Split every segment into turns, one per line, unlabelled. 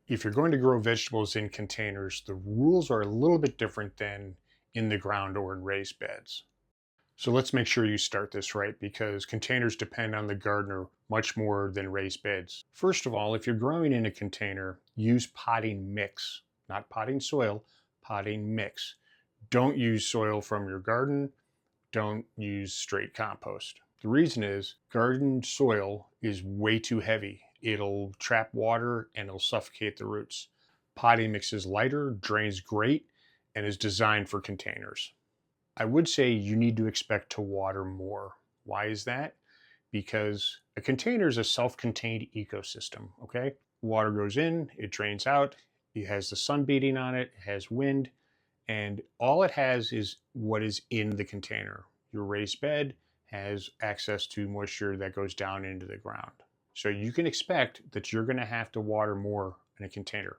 If you're going to grow vegetables in containers, the rules are a little bit different than in the ground or in raised beds. So let's make sure you start this right because containers depend on the gardener much more than raised beds. First of all, if you're growing in a container, use potting mix, not potting soil, potting mix. Don't use soil from your garden. Don't use straight compost. The reason is garden soil is way too heavy. It'll trap water and it'll suffocate the roots. Potting mix is lighter, drains great, and is designed for containers. I would say you need to expect to water more. Why is that? Because a container is a self-contained ecosystem, okay? Water goes in, it drains out, it has the sun beating on it, it has wind, and all it has is what is in the container. Your raised bed has access to moisture that goes down into the ground. So you can expect that you're going to have to water more in a container,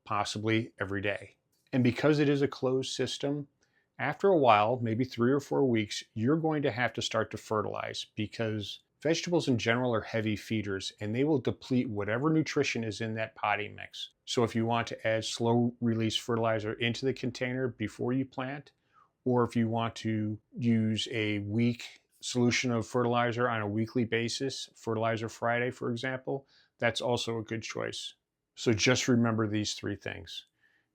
possibly every day. And because it is a closed system, after a while, maybe 3 or 4 weeks, you're going to have to start to fertilize because vegetables in general are heavy feeders and they will deplete whatever nutrition is in that potting mix. So if you want to add slow release fertilizer into the container before you plant, or if you want to use a weak solution of fertilizer on a weekly basis, Fertilizer Friday, for example, that's also a good choice. So just remember these 3 things.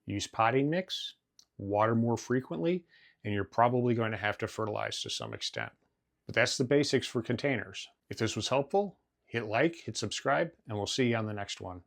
Use potting mix, water more frequently, and you're probably going to have to fertilize to some extent. But that's the basics for containers. If this was helpful, hit like, hit subscribe, and we'll see you on the next one.